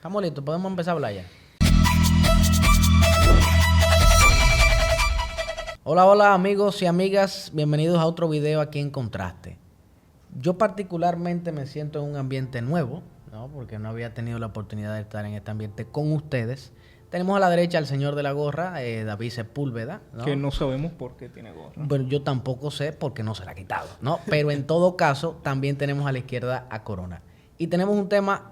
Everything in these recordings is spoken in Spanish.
Estamos listos, podemos empezar a hablar ya. Hola, hola amigos y amigas, bienvenidos a otro video aquí en Contraste. Yo particularmente me siento en un ambiente nuevo, ¿no? Porque no había tenido la oportunidad de estar en este ambiente con ustedes. Tenemos a la derecha al señor de la gorra, David Sepúlveda, ¿no? Que no sabemos por qué tiene gorra. Bueno, yo tampoco sé por qué no se la ha quitado, ¿no? Pero en todo caso, también tenemos a la izquierda a Corona. Y tenemos un tema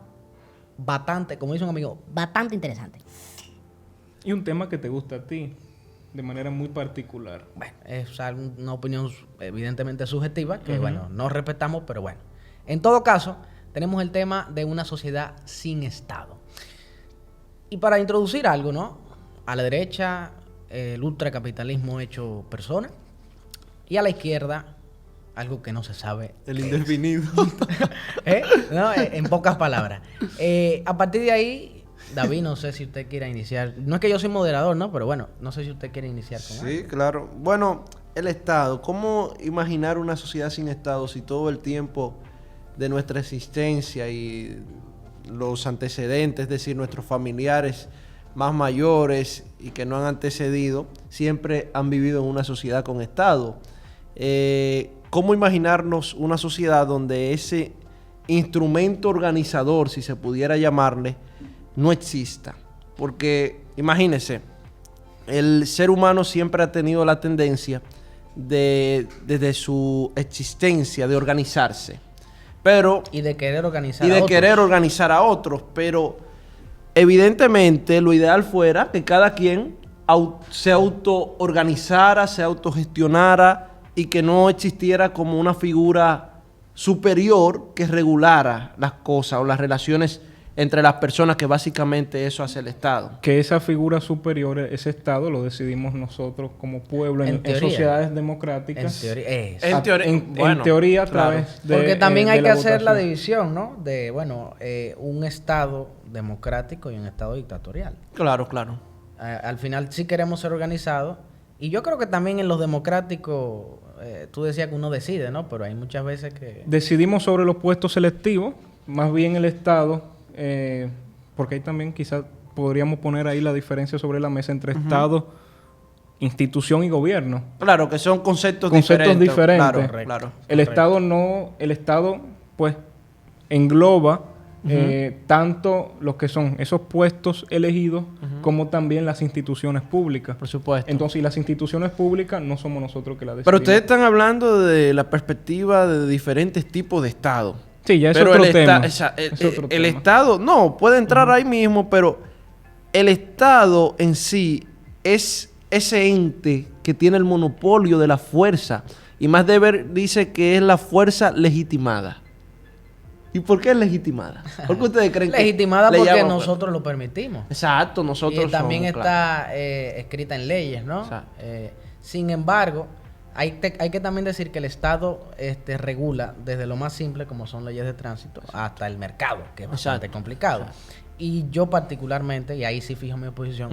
bastante, como dice un amigo, bastante interesante. Y un tema que te gusta a ti, de manera muy particular. Bueno, es una opinión evidentemente subjetiva, que bueno, no respetamos, pero bueno. En todo caso, tenemos el tema de una sociedad sin Estado. Y para introducir algo, ¿no? A la derecha, el ultracapitalismo hecho persona. Y a la izquierda, algo que no se sabe. El indefinido. ¿No? En pocas palabras. A partir de ahí, David, no sé si usted quiera iniciar. No es que yo soy moderador, ¿no? Pero bueno, no sé si usted quiere iniciar con algo. Sí, claro. Bueno, el Estado. ¿Cómo imaginar una sociedad sin Estado si todo el tiempo de nuestra existencia y los antecedentes, es decir, nuestros familiares más mayores y que no han antecedido, siempre han vivido en una sociedad con Estado? ¿Cómo imaginarnos una sociedad donde ese instrumento organizador, si se pudiera llamarle, no exista? Porque imagínese, el ser humano siempre ha tenido la tendencia desde su existencia de organizarse, pero Y de querer organizar y a de otros. querer organizar a otros, pero evidentemente lo ideal fuera que cada quien se autoorganizara, se autogestionara y que no existiera como una figura superior que regulara las cosas o las relaciones entre las personas, que básicamente eso hace el Estado. Que esa figura superior, ese Estado, lo decidimos nosotros como pueblo en teoría. sociedades democráticas. En teoría, eso. En teoría, a claro. través de Porque también hay de que hacer la votación. división, ¿no? De, bueno, un Estado democrático y un Estado dictatorial. Claro, claro. Al final sí queremos ser organizados. Y yo creo que también en los democráticos, tú decías que uno decide, ¿no? Pero hay muchas veces que... Decidimos sobre los puestos selectivos, más bien el Estado, porque ahí también quizás podríamos poner ahí la diferencia sobre la mesa entre Estado, institución y gobierno. Claro, que son conceptos Conceptos diferentes. Claro, Correcto. claro. El Estado el Estado pues engloba tanto los que son esos puestos elegidos como también las instituciones públicas. Por supuesto. Entonces, y las instituciones públicas no somos nosotros que las decidimos. Pero ustedes están hablando de la perspectiva de diferentes tipos de Estado. Sí, ya es Pero otro el tema. Es otro el tema. Estado, no, puede entrar ahí mismo, pero el Estado en sí es ese ente que tiene el monopolio de la fuerza. Y más dice que es la fuerza legitimada. ¿Y por qué es legitimada? ¿Por qué ustedes creen que Legitimada le porque llaman- nosotros lo permitimos. Exacto, nosotros Y también somos, claro. está escrita en leyes, ¿no? Exacto. Sin embargo, hay que también decir que el Estado regula desde lo más simple, como son leyes de tránsito, hasta el mercado, que es bastante Exacto. complicado. Exacto. Y yo particularmente, y ahí sí fijo mi posición,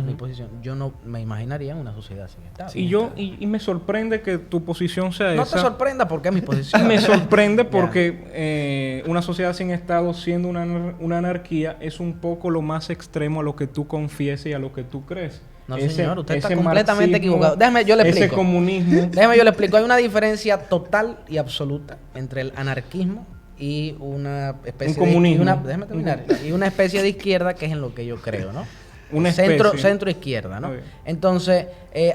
yo no me imaginaría una sociedad sin Estado. Y me sorprende que tu posición sea No esa. te sorprenda porque es mi posición. Me sorprende Ya. porque una sociedad sin Estado, siendo una anarquía, es un poco lo más extremo a lo que tú confieses y a lo que tú crees. No, señor, usted está ese completamente marxismo, equivocado. Déjame, yo le explico. Ese comunismo. Déjame, yo le explico. Hay una diferencia total y absoluta entre el anarquismo y una especie Un comunismo. déjame terminar. Y una especie de izquierda, que es en lo que yo creo, ¿no? Una especie. Centro izquierda, ¿no? Muy bien. Entonces,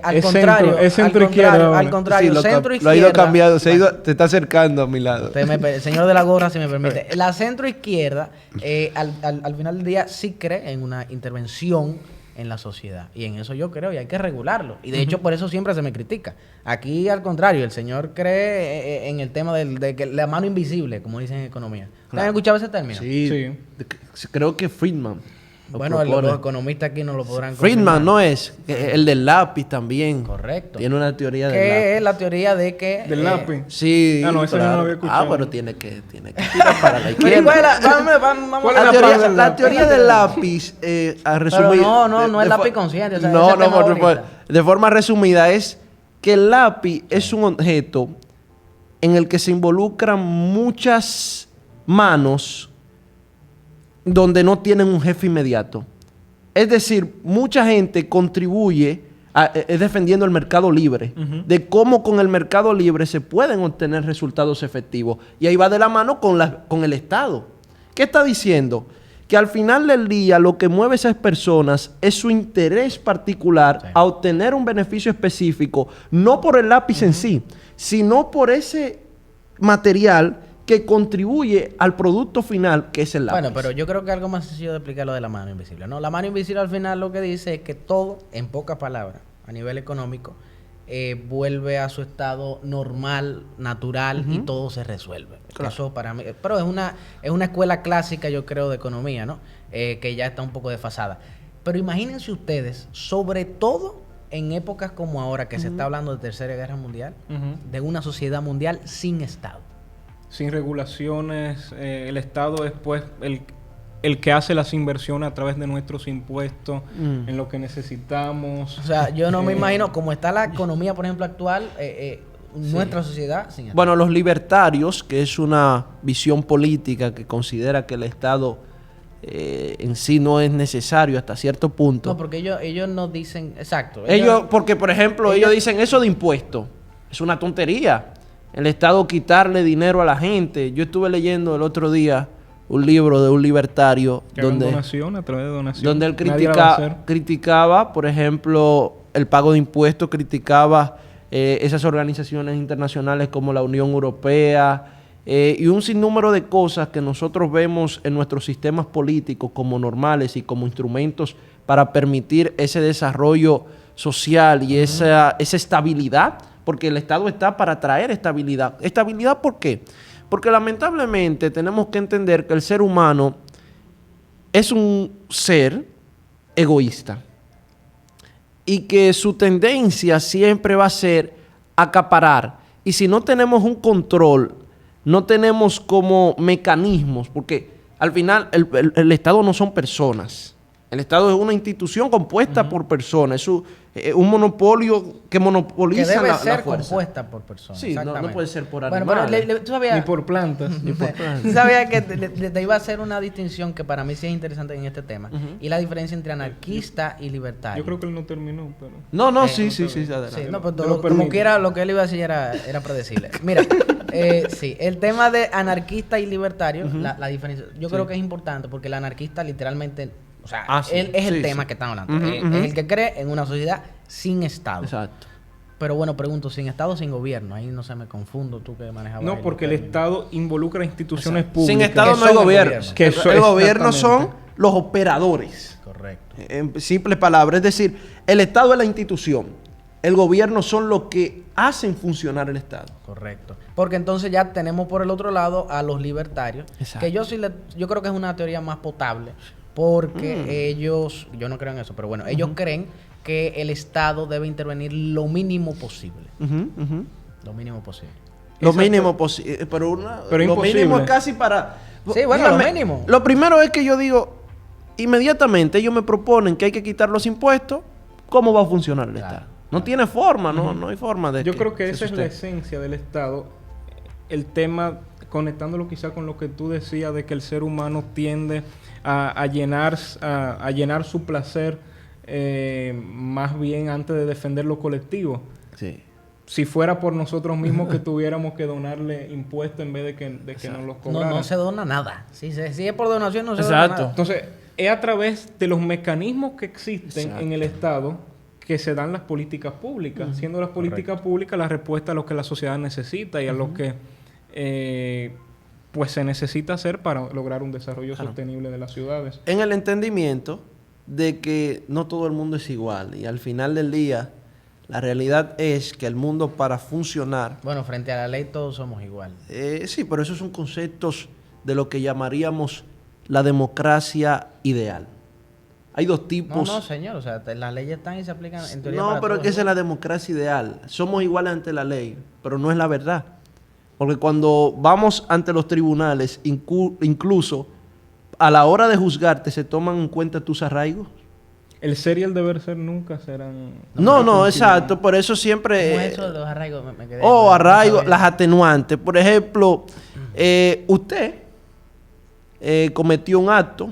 al Es contrario, centro- es centro izquierda ahora. al contrario, Sí, centro lo ha ido izquierda. cambiando, Bueno, te está acercando a mi lado. el señor de la gorra, si me permite. La centro izquierda, al final del día, sí cree en una intervención en la sociedad. Y en eso yo creo y hay que regularlo. Y de hecho, por eso siempre se me critica. Aquí, al contrario, el señor cree en el tema de que la mano invisible, como dicen en economía. ¿Ustedes han escuchado ese término? Sí, Sí. creo que Friedman. lo Bueno, propone. los economistas aquí no lo podrán Friedman confirmar. no es, el del lápiz también. Correcto. Tiene una teoría del Que lápiz. es la teoría de que... Del lápiz. Sí, Ah, no, eso yo no lo había escuchado. pero tiene que tirar para la Pero igual, izquierda. vamos ¿Cuál a es La la teoría, parte del la lápiz? teoría del lápiz, a resumir... no es lápiz consciente, o sea, ese tema ahorita. de forma resumida es que el lápiz es un objeto en el que se involucran muchas manos donde no tienen un jefe inmediato. Es decir, mucha gente contribuye defendiendo el mercado libre, de cómo con el mercado libre se pueden obtener resultados efectivos. Y ahí va de la mano con el Estado. ¿Qué está diciendo? Que al final del día lo que mueve a esas personas es su interés particular a obtener un beneficio específico, no por el lápiz en sí, sino por ese material que contribuye al producto final, que es el lápiz. Bueno, pero yo creo que algo más sencillo de explicar lo de la mano invisible, ¿no? La mano invisible al final lo que dice es que todo, en pocas palabras, a nivel económico, vuelve a su estado normal, natural, y todo se resuelve. Claro. Eso para mí, pero es una escuela clásica, yo creo, de economía, ¿no? Que ya está un poco desfasada. Pero imagínense ustedes, sobre todo en épocas como ahora, que se está hablando de Tercera Guerra Mundial, de una sociedad mundial sin Estado. Sin regulaciones, el Estado es pues el que hace las inversiones a través de nuestros impuestos en lo que necesitamos. O sea, yo no me imagino cómo está la economía, por ejemplo, actual, nuestra sociedad sin Estado. Bueno, los libertarios, que es una visión política que considera que el Estado en sí no es necesario hasta cierto punto. No, porque ellos no dicen... Exacto. Porque, por ejemplo, ellos dicen eso de impuestos. Es una tontería. El Estado quitarle dinero a la gente. Yo estuve leyendo el otro día un libro de un libertario donde, donación, a través de donación. donde él Nadie la va a hacer. criticaba, por ejemplo, el pago de impuestos, criticaba esas organizaciones internacionales como la Unión Europea y un sinnúmero de cosas que nosotros vemos en nuestros sistemas políticos como normales y como instrumentos para permitir ese desarrollo social y esa estabilidad, porque el Estado está para traer estabilidad. ¿Estabilidad por qué? Porque lamentablemente tenemos que entender que el ser humano es un ser egoísta y que su tendencia siempre va a ser acaparar. Y si no tenemos un control, no tenemos como mecanismos, porque al final el Estado no son personas. El Estado es una institución compuesta por personas. Es un monopolio que monopoliza que debe la ser fuerza. compuesta por personas. Sí, no puede ser por Bueno, animales. pero ¿tú sabías? Ni por plantas. ¿Tú sabías que te iba a hacer una distinción que para mí sí es interesante en este tema? Y la diferencia entre anarquista y libertario. Yo creo que él no terminó, pero... No, sí, adelante. Sí, no, pues Te lo como permito. quiera, lo que él iba a decir era predecible. Mira, sí, el tema de anarquista y libertario, la diferencia, yo creo que es importante porque el anarquista literalmente, o sea, Sí. él es el Sí, tema sí. que estamos hablando. Es el que cree en una sociedad sin Estado. Exacto. Pero bueno, pregunto, sin Estado o sin gobierno, ahí no se me confundo tú que manejabas. No, ahí porque el los términos. Estado involucra instituciones Exacto. públicas. Sin Estado Que no hay son el gobierno. gobierno. Que eso El gobierno son exactamente. los operadores. Correcto. En simples palabras. Es decir, el Estado es la institución. El gobierno son los que hacen funcionar el Estado. Correcto. Porque entonces ya tenemos por el otro lado a los libertarios. Exacto. Que yo creo que es una teoría más potable. Porque ellos, yo no creo en eso, pero bueno, ellos creen que el Estado debe intervenir lo mínimo posible. Lo mínimo posible. Lo Exacto. mínimo posible. Pero lo imposible. mínimo es casi para... Sí, bueno, lo mínimo. Lo primero es que yo digo, inmediatamente ellos me proponen que hay que quitar los impuestos, ¿cómo va a funcionar el Claro. Estado? No tiene forma, no hay forma de Yo creo que se esa es la sustente. esencia del Estado. El tema, conectándolo quizá con lo que tú decías de que el ser humano tiende a llenar su placer más bien antes de defender lo colectivo. Sí. Si fuera por nosotros mismos que tuviéramos que donarle impuestos en vez de que nos los cobraran. No se dona nada. Si es por donación, no se Exacto. dona nada. Entonces, es a través de los mecanismos que existen Exacto. en el Estado que se dan las políticas públicas, siendo las políticas públicas la respuesta a lo que la sociedad necesita y a lo que pues se necesita hacer para lograr un desarrollo sostenible de las ciudades. En el entendimiento de que no todo el mundo es igual y al final del día la realidad es que el mundo para funcionar, Bueno, frente a la ley todos somos iguales. sí, pero esos son conceptos de lo que llamaríamos la democracia ideal. Hay dos tipos. No, señor. O sea, las leyes están y se aplican en teoría No, para pero es todos que esa es igual. la democracia ideal. Somos iguales ante la ley, pero no es la verdad. Porque cuando vamos ante los tribunales, incluso a la hora de juzgarte, ¿se toman en cuenta tus arraigos? El ser y el deber ser nunca serán... No, exacto. Por eso siempre... ¿Cómo es eso de los arraigos? Me quedé. arraigo, No sabía. las atenuantes. Por ejemplo, usted cometió un acto,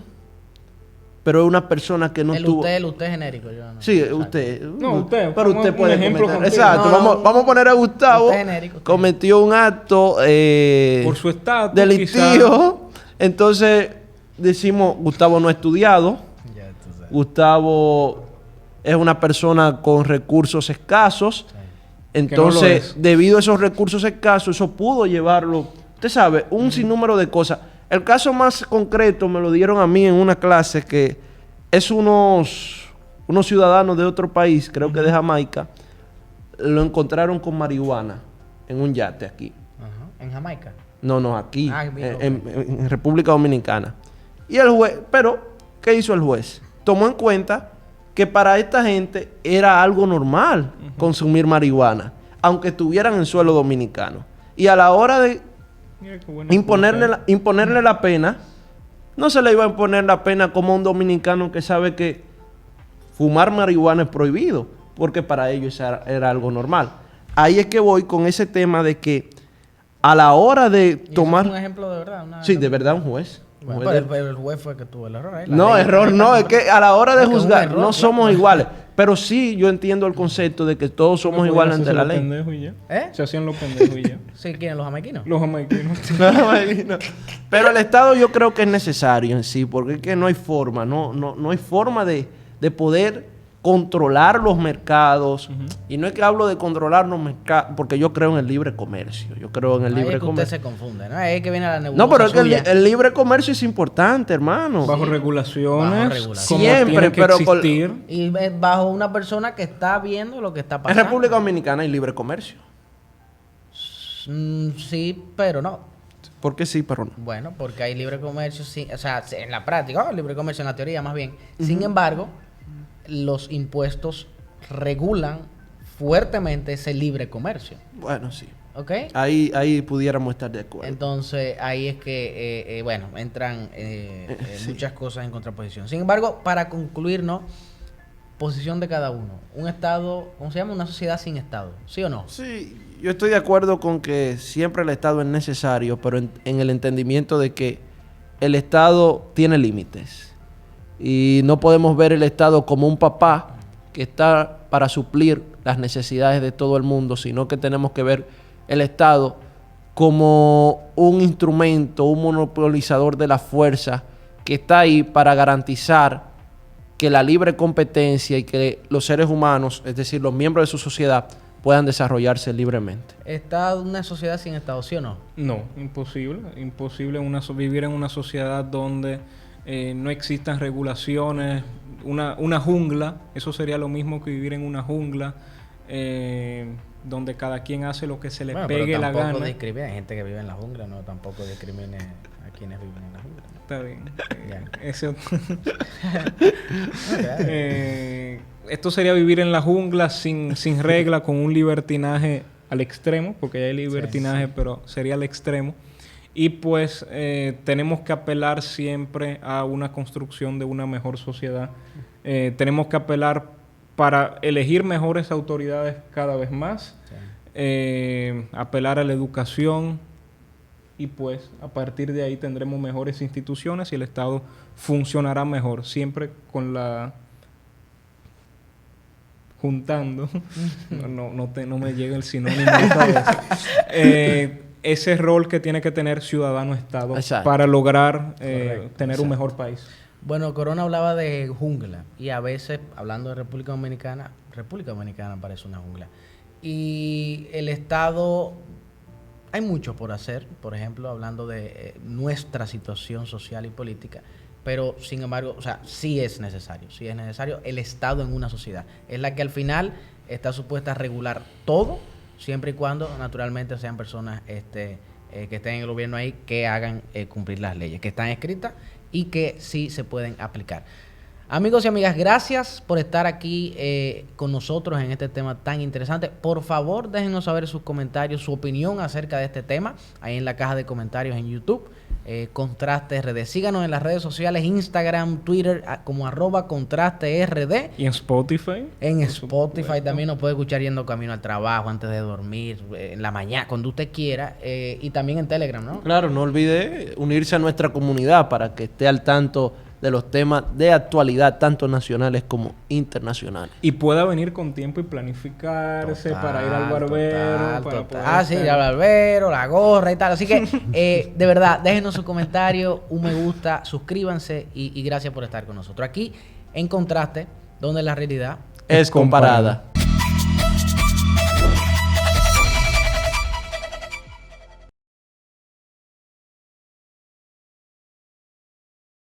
pero es una persona que no tuvo... El usted genérico. Yo no. Sí, Exacto. usted. No, usted. Pero usted Un puede ejemplo cometer. contigo. Exacto. No, vamos a poner a Gustavo. Usted genérico. Usted Cometió un acto Por su estatus, delictivo. Entonces decimos, Gustavo no ha estudiado. Ya tú sabes. Gustavo es una persona con recursos escasos. Sí. Entonces, es. debido a esos recursos escasos, eso pudo llevarlo, usted sabe, un sinnúmero de cosas. El caso más concreto me lo dieron a mí en una clase que es unos ciudadanos de otro país, creo que de Jamaica, lo encontraron con marihuana en un yate aquí. Ajá. ¿En Jamaica? No, aquí, Ah, bien, en República Dominicana. Y el juez, pero, ¿qué hizo el juez? Tomó en cuenta que para esta gente era algo normal consumir marihuana, aunque estuvieran en suelo dominicano. Y a la hora de Mira qué buena imponerle la pena, no se le iba a imponer la pena como a un dominicano que sabe que fumar marihuana es prohibido, porque para ellos era algo normal. Ahí es que voy con ese tema de que a la hora de ¿Y eso tomar... fue un ejemplo de verdad? Sí, de verdad, un juez. Bueno, Un juez pero el juez fue que tuvo el error ahí. No, error no, es que a la hora de No, que es un juzgar error, no claro. somos iguales. Pero sí, yo entiendo el concepto de que todos somos iguales ante la ley. Pendejos y ya. ¿Eh? Se hacían los pendejos y ya. Sí, ¿quiénes? ¿Los jamaiquinos? Los jamaiquinos. Pero el Estado yo creo que es necesario en sí, porque es que no hay forma, no hay forma de poder controlar los mercados. Y no es que hablo de controlar los mercados, porque yo creo en el libre comercio. Yo creo en el Ahí libre es que usted comercio. se confunde, ¿no? Ahí es que viene la nebulosa No, pero es que suya. el libre comercio es importante, hermano. Bajo regulaciones. Bajo regulaciones. Como Siempre, tiene que pero existir. Y bajo una persona que está viendo lo que está En pasando. República Dominicana hay libre comercio. Sí, pero no. ¿Por qué sí, pero no? Bueno, porque hay libre comercio, sí, o sea, en la práctica, libre comercio en la teoría más bien. Sin embargo, los impuestos regulan fuertemente ese libre comercio. Bueno, sí. ¿Ok? Ahí pudiéramos estar de acuerdo. Entonces, ahí es que, bueno, entran muchas cosas en contraposición. Sin embargo, para concluir, ¿no? Posición de cada uno. Un Estado, ¿cómo se llama? Una sociedad sin Estado. ¿Sí o no? Sí, yo estoy de acuerdo con que siempre el Estado es necesario, pero en el entendimiento de que el Estado tiene límites. Y no podemos ver el Estado como un papá que está para suplir las necesidades de todo el mundo, sino que tenemos que ver el Estado como un instrumento, un monopolizador de la fuerza que está ahí para garantizar que la libre competencia y que los seres humanos, es decir, los miembros de su sociedad, puedan desarrollarse libremente. ¿Está una sociedad sin Estado, sí o no? No, imposible. Imposible vivir en una sociedad donde no existan regulaciones, una jungla. Eso sería lo mismo que vivir en una jungla donde cada quien hace lo que se le pegue la gana. Tampoco discrimine. Hay gente que vive en la jungla, no, tampoco discrimine a quienes viven en la jungla. Está bien. Ya. Eso- Claro. Esto sería vivir en la jungla sin regla, con un libertinaje al extremo, porque ya hay libertinaje, pero sería al extremo. Y pues tenemos que apelar siempre a una construcción de una mejor sociedad. Tenemos que apelar para elegir mejores autoridades cada vez más, apelar a la educación, y pues a partir de ahí tendremos mejores instituciones y el Estado funcionará mejor, siempre con la... juntando, no me llega el sinónimo otra vez. Ese rol que tiene que tener ciudadano-Estado para lograr tener un mejor país. Bueno, Corona hablaba de jungla y a veces, hablando de República Dominicana parece una jungla. Y el Estado, hay mucho por hacer, por ejemplo, hablando de nuestra situación social y política, pero sin embargo, o sea, sí es necesario el Estado en una sociedad. Es la que al final está supuesta a regular todo, siempre y cuando naturalmente sean personas que estén en el gobierno ahí, que hagan cumplir las leyes, que están escritas y que sí se pueden aplicar. Amigos y amigas, gracias por estar aquí con nosotros en este tema tan interesante. Por favor, déjenos saber sus comentarios, su opinión acerca de este tema, ahí en la caja de comentarios en YouTube. Contraste RD. Síganos en las redes sociales, Instagram, Twitter, como @Contraste RD. Y en Spotify. En Spotify también nos puede escuchar yendo camino al trabajo, antes de dormir, en la mañana, cuando usted quiera. Y también en Telegram, ¿no? Claro, no olvide unirse a nuestra comunidad para que esté al tanto de los temas de actualidad, tanto nacionales como internacionales. Y pueda venir con tiempo y planificarse para ir al barbero. Para poder sí, ir al barbero, la gorra y tal. Así que, de verdad, déjenos su comentario, un me gusta, suscríbanse y gracias por estar con nosotros. Aquí, en Contraste, donde la realidad Es comparada.